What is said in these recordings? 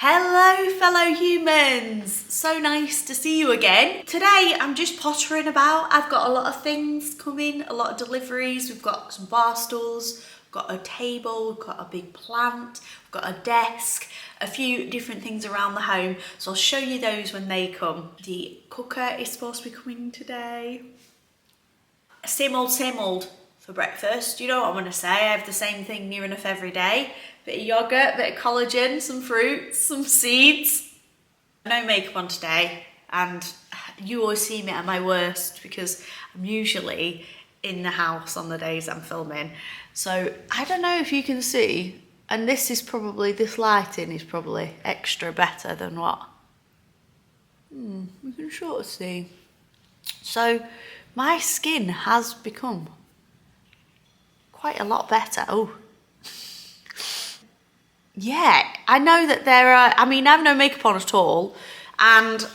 Hello fellow humans, so nice to see you again. Today I'm just pottering about. I've got a lot of things coming, a lot of deliveries. We've got some bar stools, we've got a table, we've got a big plant, we've got a desk, a few different things around the home. So I'll show you those when they come. The cooker is supposed to be coming today. Same old for breakfast. You know what I'm gonna say, I have the same thing near enough every day. Bit of yogurt, bit of collagen, some fruits, some seeds. No makeup on today, and you always see me at my worst because I'm usually in the house on the days I'm filming. So I don't know if you can see, and this lighting is probably extra better than what we can sort of see. So my skin has become quite a lot better. Oh. Yeah, I know that I have no makeup on at all, and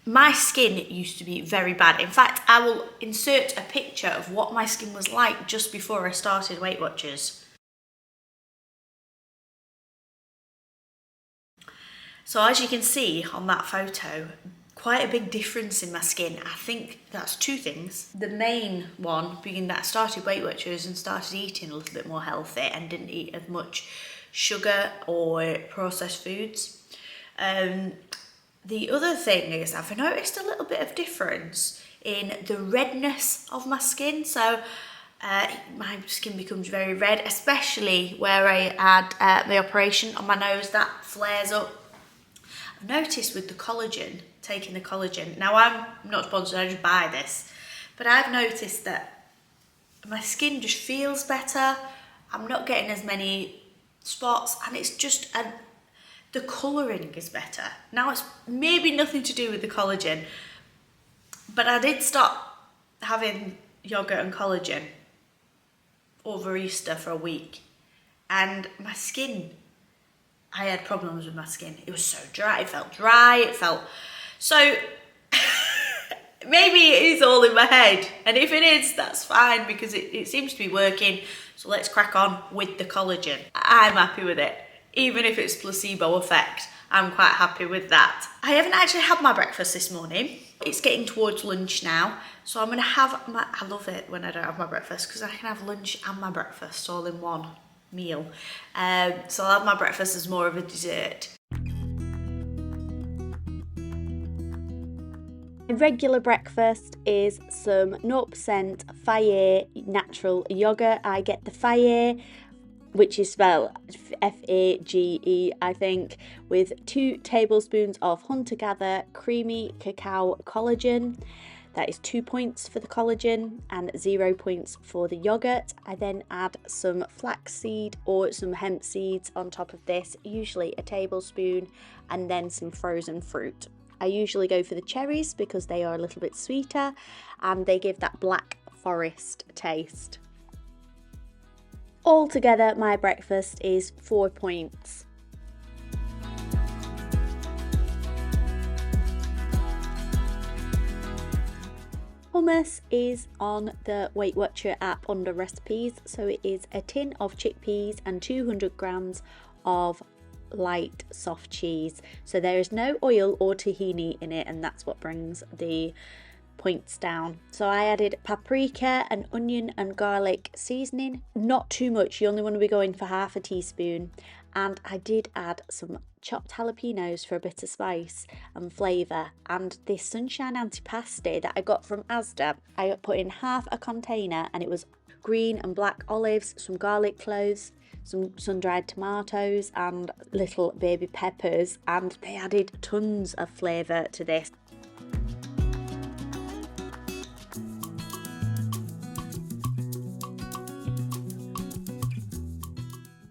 my skin used to be very bad. In fact, I will insert a picture of what my skin was like just before I started Weight Watchers. So as you can see on that photo, quite a big difference in my skin. I think that's two things. The main one being that I started Weight Watchers and started eating a little bit more healthy and didn't eat as much sugar or processed foods. The other thing is I've noticed a little bit of difference in the redness of my skin. So my skin becomes very red, especially where I had the operation on my nose. That flares up. I've noticed with the collagen, taking the collagen. Now I'm not sponsored, I just buy this. But I've noticed that my skin just feels better. I'm not getting as many spots, and it's just the colouring is better. Now it's maybe nothing to do with the collagen, but I did stop having yogurt and collagen over Easter for a week, and my skin, I had problems with my skin. It was so dry, it felt so maybe it is all in my head, and if it is, that's fine because it seems to be working. So let's crack on with the collagen. I'm happy with it. Even if it's placebo effect, I'm quite happy with that. I haven't actually had my breakfast this morning. It's getting towards lunch now. So I'm gonna have I love it when I don't have my breakfast because I can have lunch and my breakfast all in one meal. So I'll have my breakfast as more of a dessert. My regular breakfast is some 0% Fage natural yogurt. I get the Fage, which is spelled F-A-G-E, I think, with 2 tablespoons of Hunter Gather creamy cacao collagen. That is 2 points for the collagen and 0 points for the yogurt. I then add some flaxseed or some hemp seeds on top of this, usually a tablespoon, and then some frozen fruit. I usually go for the cherries because they are a little bit sweeter and they give that black forest taste. Altogether, my breakfast is 4 points. Hummus is on the Weight Watcher app under recipes. So it is a tin of chickpeas and 200 grams of light soft cheese. So there is no oil or tahini in it, and that's what brings the points down. So I added paprika and onion and garlic seasoning, not too much, you only want to be going for half a teaspoon, and I did add some chopped jalapenos for a bit of spice and flavour, and this sunshine antipasti that I got from Asda, I put in half a container, and it was green and black olives, some garlic cloves, some sun-dried tomatoes and little baby peppers, and they added tons of flavour to this.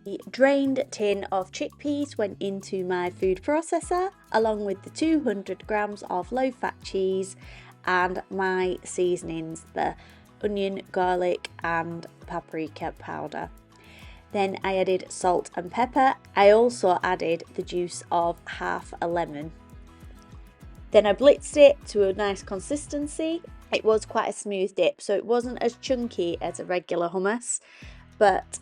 The drained tin of chickpeas went into my food processor along with the 200 grams of low-fat cheese and my seasonings, the onion, garlic and paprika powder. Then I added salt and pepper. I also added the juice of half a lemon. Then I blitzed it to a nice consistency. It was quite a smooth dip, so it wasn't as chunky as a regular hummus, but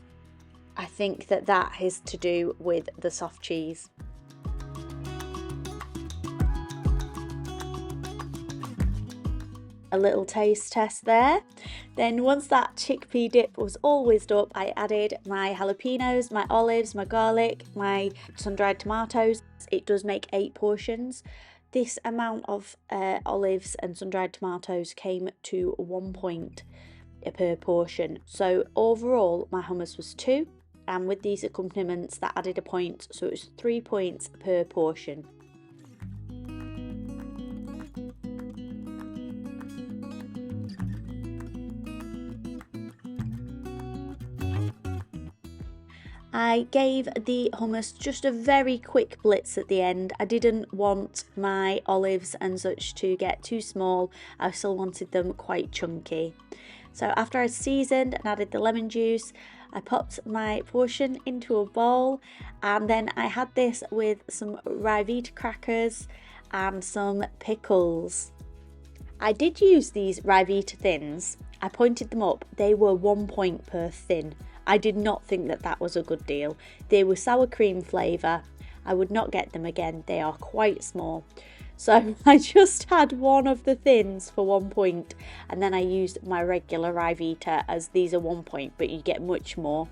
I think that is to do with the soft cheese. a little taste test there. Then once that chickpea dip was all whizzed up, I added my jalapenos, my olives, my garlic, my sun-dried tomatoes. It does make 8 portions. This amount of olives and sun-dried tomatoes came to 1 point per portion. So overall my hummus was 2, and with these accompaniments that added a point, so it was 3 points per portion. I gave the hummus just a very quick blitz at the end. I didn't want my olives and such to get too small. I still wanted them quite chunky. So after I seasoned and added the lemon juice, I popped my portion into a bowl, and then I had this with some Ryvita crackers and some pickles. I did use these Ryvita thins. I pointed them up. They were 1 point per thin. I did not think that that was a good deal. They were sour cream flavour. I would not get them again. They are quite small. So I just had one of the thins for 1 point, and then I used my regular Ryvita, as these are 1 point, but you get much more.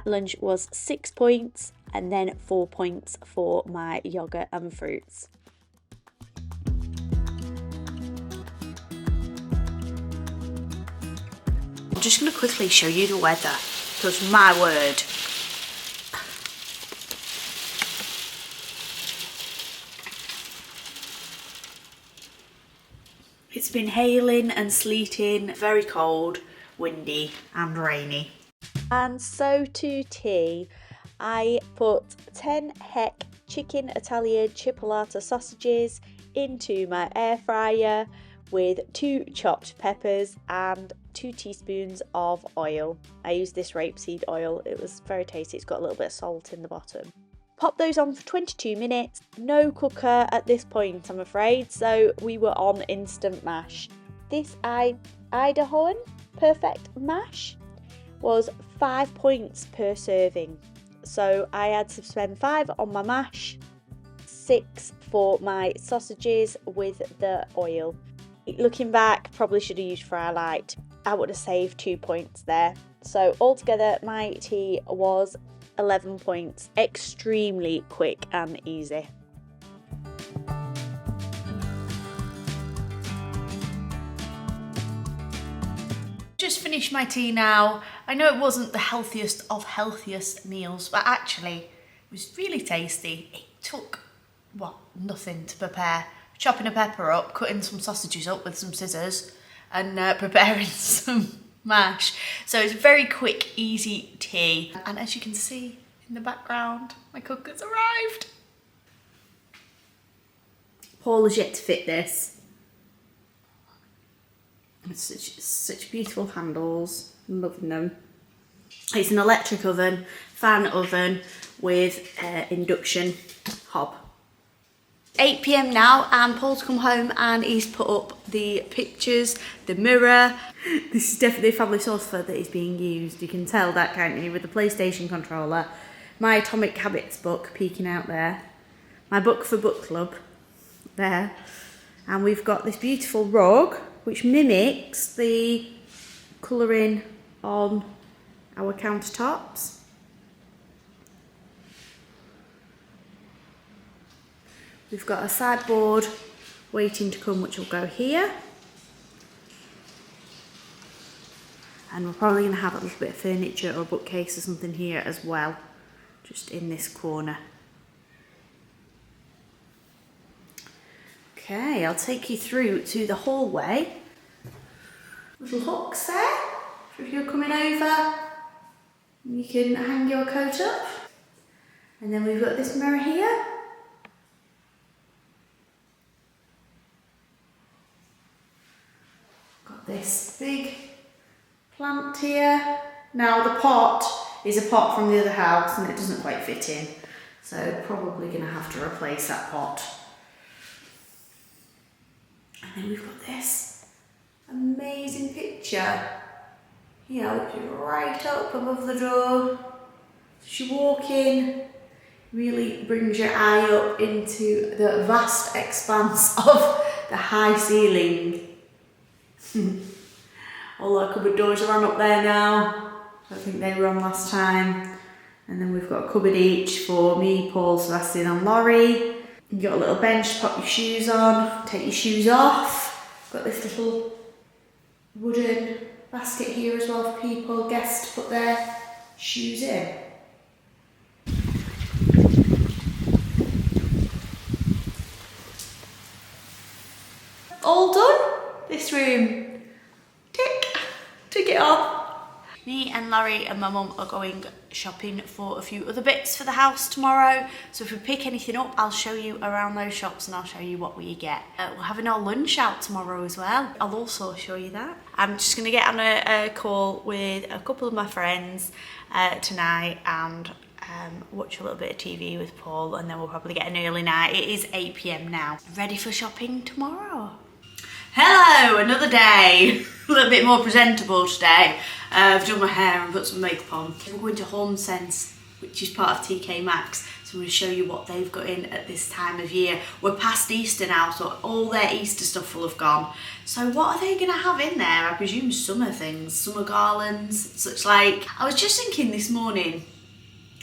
Lunch was 6 points, and then 4 points for my yoghurt and fruits. I'm just going to quickly show you the weather, because my word. It's been hailing and sleeting, very cold, windy and rainy. And so to tea, I put 10 heck chicken Italian chipolata sausages into my air fryer with 2 chopped peppers and 2 teaspoons of oil. I used this rapeseed oil. It was very tasty. It's got a little bit of salt in the bottom. Pop those on for 22 minutes. No cooker at this point, I'm afraid, so we were on instant mash. This Idahoan perfect mash was 5 points per serving. So I had to spend 5 on my mash, 6 for my sausages with the oil. Looking back, probably should have used Fry Light. I would have saved 2 points there. So altogether, my tea was 11 points. Extremely quick and easy. Just finished my tea now. I know it wasn't the healthiest of healthiest meals, but actually it was really tasty. It took, nothing to prepare. Chopping a pepper up, cutting some sausages up with some scissors, and preparing some mash. So it's very quick, easy tea. And as you can see in the background, my cooker's arrived. Paul has yet to fit this. It's such beautiful handles, I'm loving them. It's an electric oven, fan oven with induction hob. 8 PM now, and Paul's come home and he's put up the pictures, the mirror. This is definitely a family sofa that is being used. You can tell that, can't you, with the PlayStation controller. My Atomic Habits book peeking out there. My book for book club there. And we've got this beautiful rug which mimics the colouring on our countertops. We've got a sideboard waiting to come, which will go here. And we're probably going to have a little bit of furniture or a bookcase or something here as well, just in this corner. Okay, I'll take you through to the hallway. Little hooks there, so if you're coming over, you can hang your coat up. And then we've got this mirror here. Got this big plant here. Now the pot is a pot from the other house and it doesn't quite fit in, so probably going to have to replace that pot. And then we've got this amazing picture here, which is right up above the door. So you walk in, Really brings your eye up into the vast expanse of the high ceiling. All our cupboard doors are on up there now. I think they were on last time. And then we've got a cupboard each for me, Paul, Sebastian and Laurie. You've got a little bench to pop your shoes on, take your shoes off. Got this little wooden basket here as well for people, guests to put their shoes in. All done. This room. Tick it off. Me and Larry and my mum are going shopping for a few other bits for the house tomorrow. So if we pick anything up, I'll show you around those shops and I'll show you what we get. We're having our lunch out tomorrow as well. I'll also show you that. I'm just going to get on a call with a couple of my friends tonight and watch a little bit of TV with Paul, and then we'll probably get an early night. It is 8 PM now. Ready for shopping tomorrow. Hello, another day. A little bit more presentable today. I've done my hair and put some makeup on. We're going to Homesense, which is part of TK Maxx. So I'm going to show you what they've got in at this time of year. We're past Easter now, so all their Easter stuff will have gone. So what are they going to have in there? I presume summer things, summer garlands, such like. I was just thinking this morning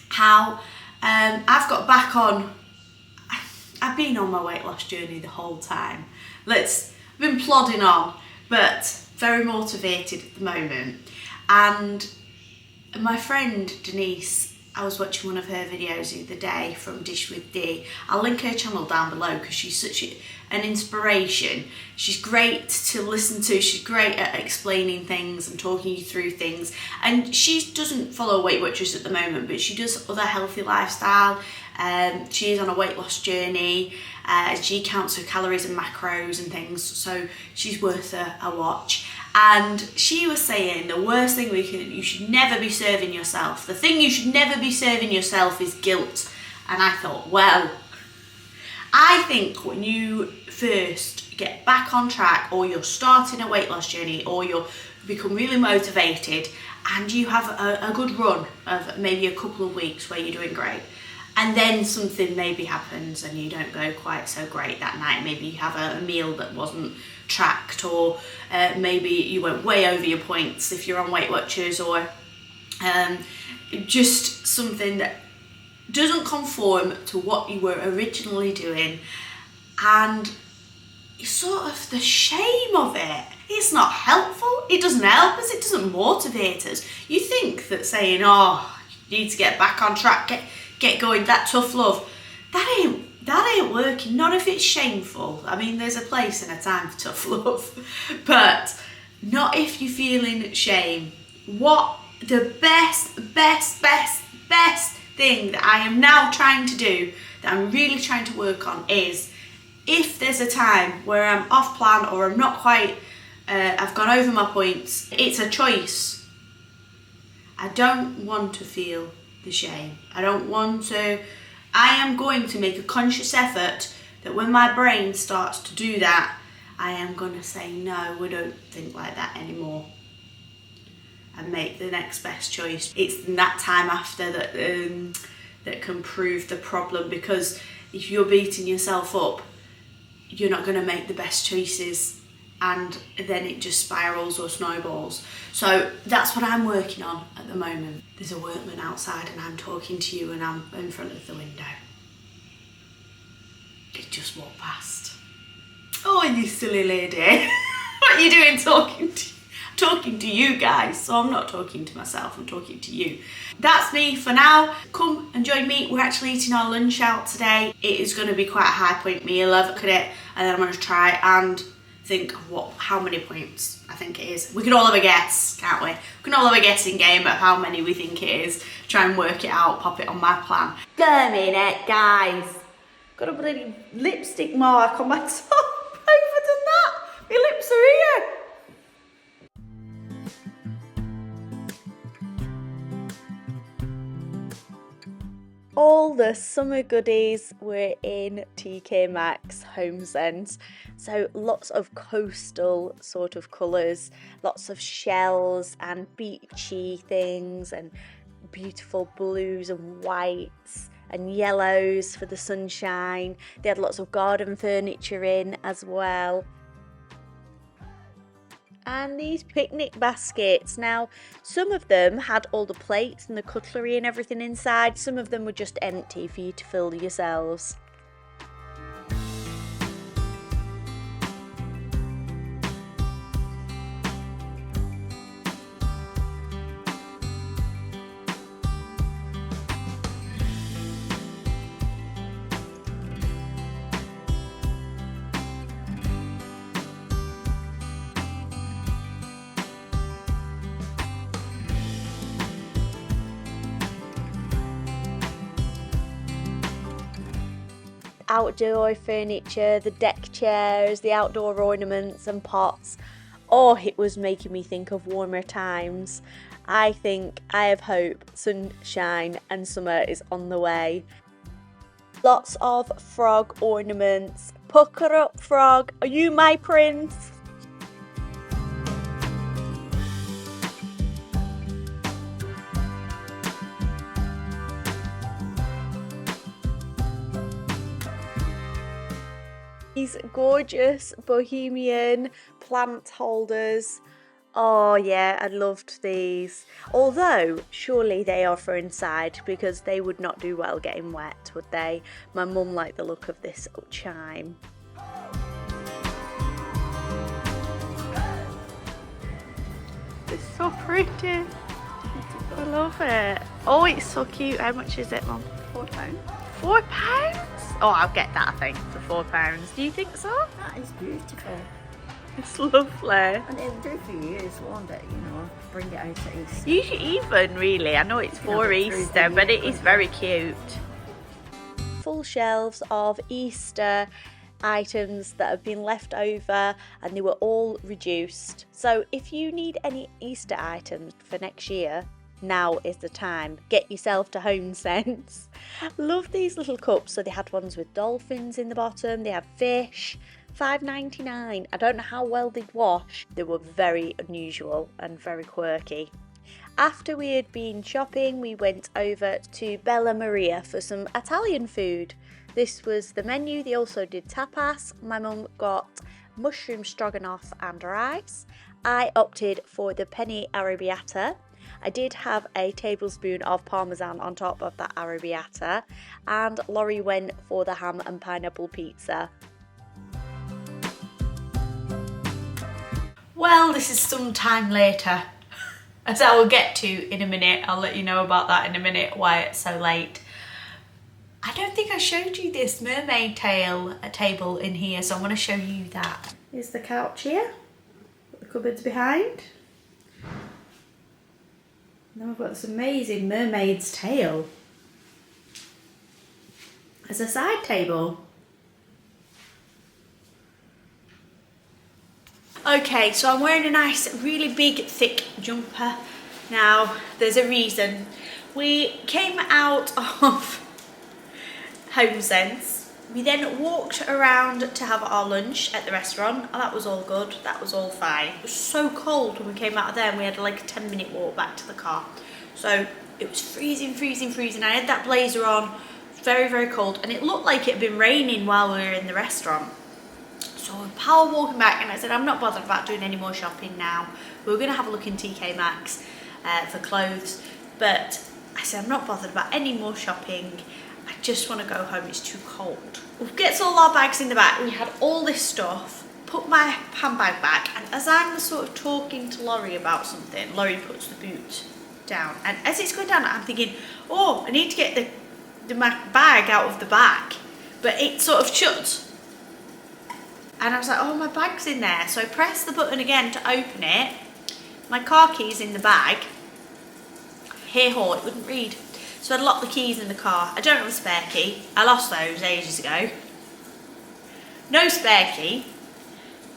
how I've got back on. I've been on my weight loss journey the whole time. I've been plodding on, but very motivated at the moment. And my friend Denise, I was watching one of her videos the other day from Dish with Dee. I'll link her channel down below because she's such an inspiration. She's great to listen to. She's great at explaining things and talking you through things. And she doesn't follow Weight Watchers at the moment, but she does other healthy lifestyle. She is on a weight loss journey. She counts her calories and macros and things, so she's worth a watch. And she was saying the worst thing you should never be serving yourself. The thing you should never be serving yourself is guilt. And I thought, well, I think when you first get back on track, or you're starting a weight loss journey, or you become really motivated and you have a good run of maybe a couple of weeks where you're doing great, and then something maybe happens and you don't go quite so great that night. Maybe you have a meal that wasn't tracked, or maybe you went way over your points if you're on Weight Watchers, or just something that doesn't conform to what you were originally doing, and sort of the shame of it. It's not helpful. It doesn't help us. It doesn't motivate us. You think that saying, oh, you need to get back on track, get going, that tough love, that ain't working. Not if it's shameful. I mean, there's a place and a time for tough love, but not if you're feeling shame. What the best thing that I am now trying to do, that I'm really trying to work on, is if there's a time where I'm off plan or I'm not quite, I've gone over my points, it's a choice. I don't want to feel the shame. I am going to make a conscious effort that when my brain starts to do that, I am going to say, no, we don't think like that anymore, and make the next best choice. It's in that time after that can prove the problem, because if you're beating yourself up, you're not going to make the best choices, and then it just spirals or snowballs. So that's what I'm working on at the moment. There's a workman outside and I'm talking to you and I'm in front of the window. It just walked past. Oh, you silly lady. What are you doing talking to you guys? So I'm not talking to myself, I'm talking to you. That's me for now. Come and join me. We're actually eating our lunch out today. It is going to be quite a high point meal. I've looked at it and then I'm going to try and think of how many points I think it is. We can all have a guess, can't we? We can all have a guessing game of how many we think it is. Try and work it out, pop it on my plan. Go a minute, guys. Got a bloody lipstick mark on my top. I've done that. My lips are here. All the summer goodies were in TK Maxx Homesense. So lots of coastal sort of colours, lots of shells and beachy things and beautiful blues and whites. and yellows for the sunshine. They had lots of garden furniture in as well. And these picnic baskets. Now, some of them had all the plates and the cutlery and everything inside. Some of them were just empty for you to fill yourselves. Outdoor furniture, the deck chairs, the outdoor ornaments and pots. Oh, it was making me think of warmer times. I have hope, sunshine and summer is on the way. Lots of frog ornaments. Pucker up, frog, are you my prince? These gorgeous bohemian plant holders. Oh yeah, I loved these. Although, surely they are for inside because they would not do well getting wet, would they? My mum liked the look of this chime. It's so pretty. I love it. Oh, it's so cute. How much is it, Mum? £4. £4? Oh, I'll get that, I think, for £4. Do you think so? That is beautiful. It's lovely. And it'll do for years, won't it? You know, bring it out at Easter. Even really, I know it's for Easter, but it is very cute. Full shelves of Easter items that have been left over and they were all reduced. So if you need any Easter items for next year, now is the time. Get yourself to Homesense. Love these little cups. So they had ones with dolphins in the bottom, they have fish. $5.99. I don't know how well they'd wash. They were very unusual and very quirky. After we had been shopping, we went over to Bella Maria for some Italian food. This was the menu. They also did tapas. My mum got mushroom stroganoff and rice. I opted for the penne arrabbiata. I did have a tablespoon of parmesan on top of that arrabbiata, and Laurie went for the ham and pineapple pizza. Well, this is some time later, as I will get to in a minute. I'll let you know about that in a minute, why it's so late. I don't think I showed you this mermaid table in here, so I'm going to show you that. Here's the couch here, the cupboards behind. Now I've got this amazing mermaid's tail as a side table. Okay, so I'm wearing a nice, really big, thick jumper. Now, there's a reason. We came out of Homesense. We then walked around to have our lunch at the restaurant. Oh, that was all good. That was all fine. It was so cold when we came out of there and we had like a 10-minute walk back to the car. So it was freezing, freezing, freezing. I had that blazer on. Very, very cold. And it looked like it had been raining while we were in the restaurant. So we're power walking back and I said, I'm not bothered about doing any more shopping now. We were going to have a look in TK Maxx for clothes. But I said, I'm not bothered about any more shopping. I just want to go home, it's too cold. We'll get all our bags in the back. We had all this stuff, put my handbag back, and as I'm sort of talking to Laurie about something, Laurie puts the boot down. And as it's going down, I'm thinking, oh, I need to get my bag out of the back. But it sort of shut. And I was like, oh, my bag's in there. So I pressed the button again to open it. My car key's in the bag. Here, haul, it wouldn't read. So I'd locked the keys in the car. I don't have a spare key. I lost those ages ago. No spare key.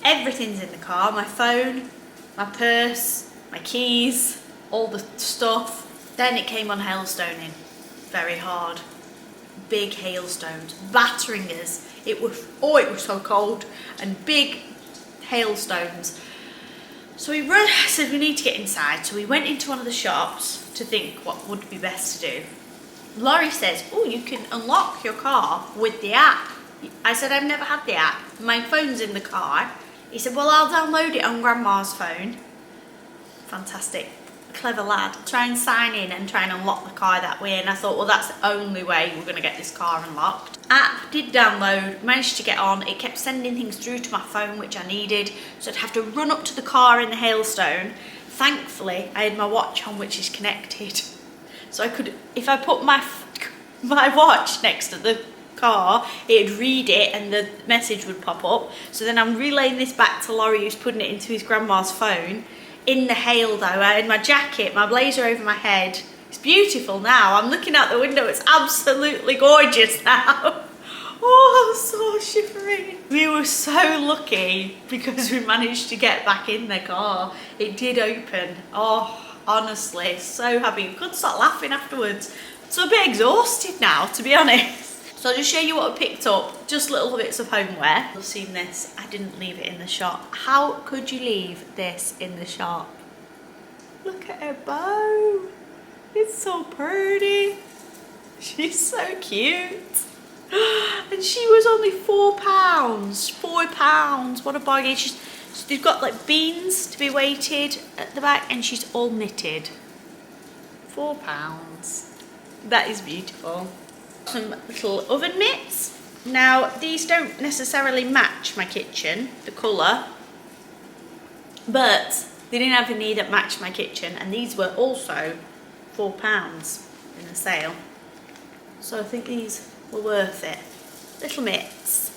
Everything's in the car. My phone, my purse, my keys, all the stuff. Then it came on hailstoning. Very hard. Big hailstones. Battering us. It was so cold. And big hailstones. So I said we need to get inside. So we went into one of the shops to think what would be best to do. Laurie says, oh, you can unlock your car with the app. I said, I've never had the app. My phone's in the car. He said, well, I'll download it on Grandma's phone. Fantastic. Clever lad. Try and sign in and try and unlock the car that way. And I thought, well, that's the only way we're going to get this car unlocked. App did download, managed to get on. It kept sending things through to my phone, which I needed. So I'd have to run up to the car in the hailstone. Thankfully, I had my watch on, which is connected. So I could, if I put my watch next to the car, it'd read it and the message would pop up. So then I'm relaying this back to Laurie, who's putting it into his grandma's phone. In the hail though, I had my jacket, my blazer over my head. It's beautiful now. I'm looking out the window, it's absolutely gorgeous now. Oh, I'm so shivery. We were so lucky because we managed to get back in the car. It did open. Oh, honestly, so happy. Couldn't stop laughing afterwards. So a bit exhausted now, to be honest. So I'll just show you what I picked up. Just little bits of homeware. You've seen this. I didn't leave it in the shop. How could you leave this in the shop? Look at her bow. It's so pretty. She's so cute. And she was only £4. £4. What a bargain. They've got like beans to be weighted at the back and she's all knitted. £4. That is beautiful. Some little oven mitts. Now these don't necessarily match my kitchen, the colour, but they didn't have any that matched my kitchen, and these were also £4 in the sale. So I think these were worth it. Little mitts,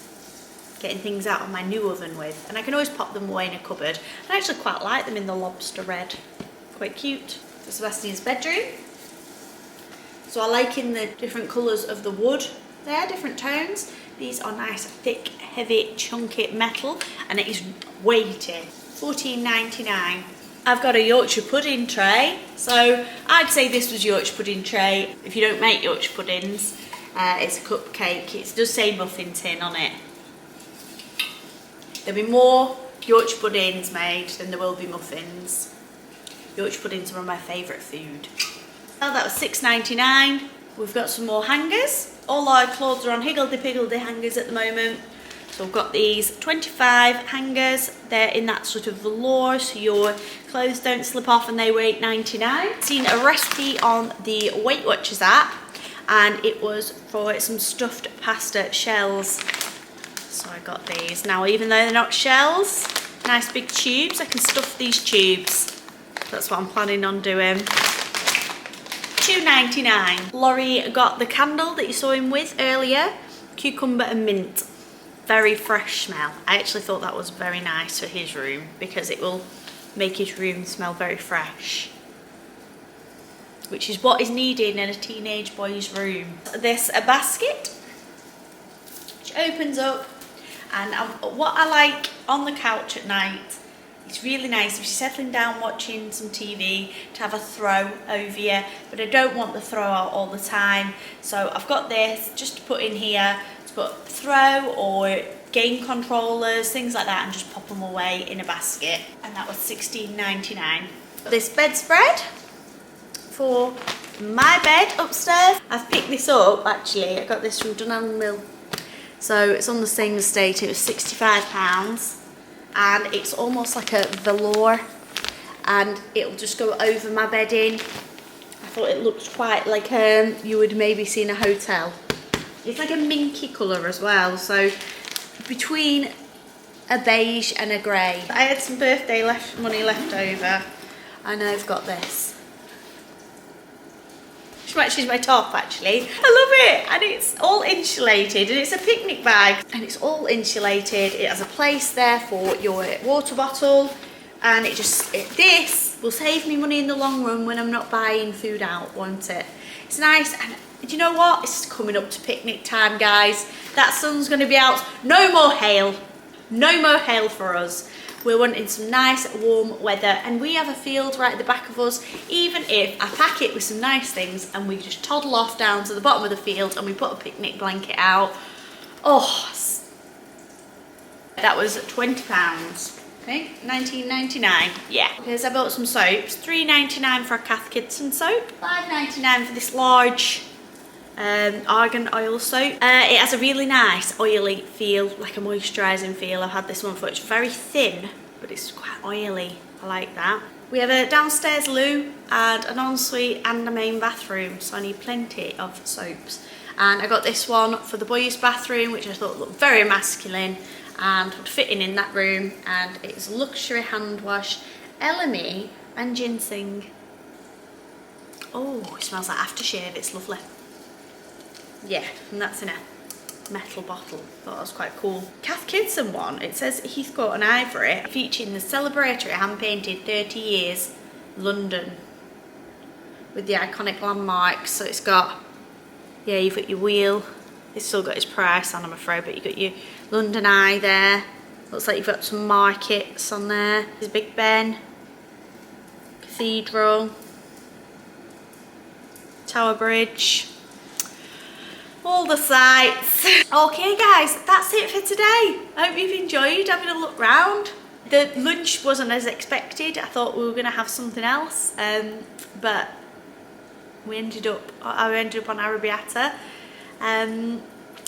getting things out of my new oven with, and I can always pop them away in a cupboard. I actually quite like them in the lobster red, quite cute. For Sebastian's bedroom. So I like in the different colours of the wood there, different tones. These are nice, thick, heavy, chunky metal, and it is weighty. $14.99. I've got a Yorkshire pudding tray, so I'd say this was Yorkshire pudding tray. If you don't make Yorkshire puddings, it's a cupcake. It does say muffin tin on it. There'll be more Yorkshire puddings made than there will be muffins. Yorkshire puddings are my favourite food. Well, that was $6.99. We've got some more hangers. All our clothes are on higgledy-piggledy hangers at the moment. So we've got these 25 hangers. They're in that sort of velour, so your clothes don't slip off, and they were $8.99. Seen a recipe on the Weight Watchers app, and it was for some stuffed pasta shells. So I got these. Now, even though they're not shells, nice big tubes, I can stuff these tubes. That's what I'm planning on doing. $2.99. Laurie got the candle that you saw him with earlier, cucumber and mint. Very fresh smell. I actually thought that was very nice for his room because it will make his room smell very fresh, which is what is needed in a teenage boy's room. This a basket which opens up, and what I like on the couch at night, it's really nice if you're settling down watching some TV to have a throw over you, but I don't want the throw out all the time. So I've got this just to put in here, to put throw or game controllers, things like that, and just pop them away in a basket. And that was $16.99. This bedspread for my bed upstairs. I've picked this up actually. I got this from Dunelm Mill. So it's on the same estate. It was £65. And it's almost like a velour, and it'll just go over my bedding. I thought it looked quite like you would maybe see in a hotel. It's like a minky colour as well, so between a beige and a grey. I had some birthday money left over, and I've got this. Which matches my top actually. I love it, and it's all insulated, and it's a picnic bag, and it's all insulated. It has a place there for your water bottle, and this will save me money in the long run when I'm not buying food out, won't it? It's nice, and do you know what? It's coming up to picnic time, guys. That sun's going to be out. No more hail. No more hail for us. We're wanting some nice warm weather, and we have a field right at the back of us. Even if I pack it with some nice things and we just toddle off down to the bottom of the field and we put a picnic blanket out. Oh, that was £20. I think $19.99. Yeah. Because I bought some soaps. $3.99 for a Cath Kidston soap. $5.99 for this large argan oil soap. It has a really nice oily feel, like a moisturising feel. I've had this one before. It's very thin, but it's quite oily. I like that. We have a downstairs loo and an ensuite and a main bathroom, so I need plenty of soaps. And I got this one for the boys' bathroom, which I thought looked very masculine and would fit in that room. And it's luxury hand wash, LME and ginseng. Oh, it smells like aftershave. It's lovely. Yeah, and that's in a metal bottle. Thought that was quite cool. Kath Kidson one, it says Heathcote and Ivory, featuring the celebratory hand-painted 30 years London with the iconic landmarks. So it's got, yeah, you've got your wheel. It's still got its price on, I'm afraid, but you've got your London Eye there. Looks like you've got some markets on there. There's Big Ben, Cathedral, Tower Bridge, all the sights. Okay guys, that's it for today. I hope you've enjoyed having a look round. The lunch wasn't as expected. I thought we were gonna have something else, but I ended up on arrabbiata.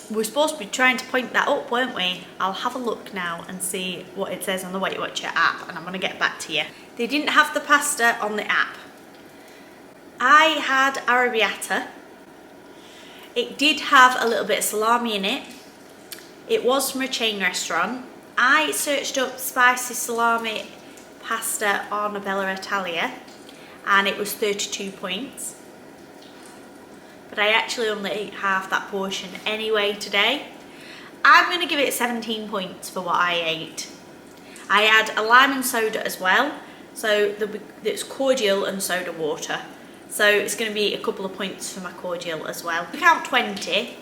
We were supposed to be trying to point that up, weren't we? I'll have a look now and see what it says on the Weight Watcher app, and I'm gonna get back to you. They didn't have the pasta on the app. I had arrabbiata. It did have a little bit of salami in it. It was from a chain restaurant. I searched up spicy salami pasta on Bella Italia and it was 32 points. But I actually only ate half that portion anyway today. I'm going to give it 17 points for what I ate. I had a lime and soda as well. So it's cordial and soda water. So it's going to be a couple of points for my cordial as well. We count 20.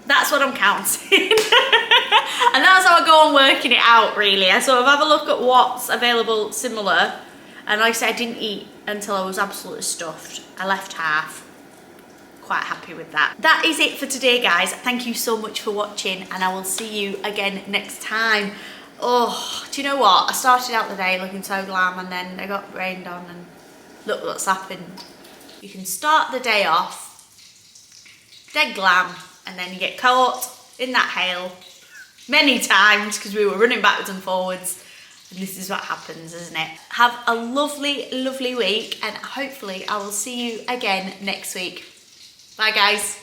That's what I'm counting. And that's how I go on working it out, really. I sort of have a look at what's available similar. And like I said, I didn't eat until I was absolutely stuffed. I left half. Quite happy with that. That is it for today, guys. Thank you so much for watching, and I will see you again next time. Oh, do you know what? I started out the day looking so glam, and then I got rained on, and look what's happened. You can start the day off dead glam, and then you get caught in that hail many times because we were running backwards and forwards, and this is what happens, isn't it? Have a lovely, lovely week, and hopefully I will see you again next week. Bye guys.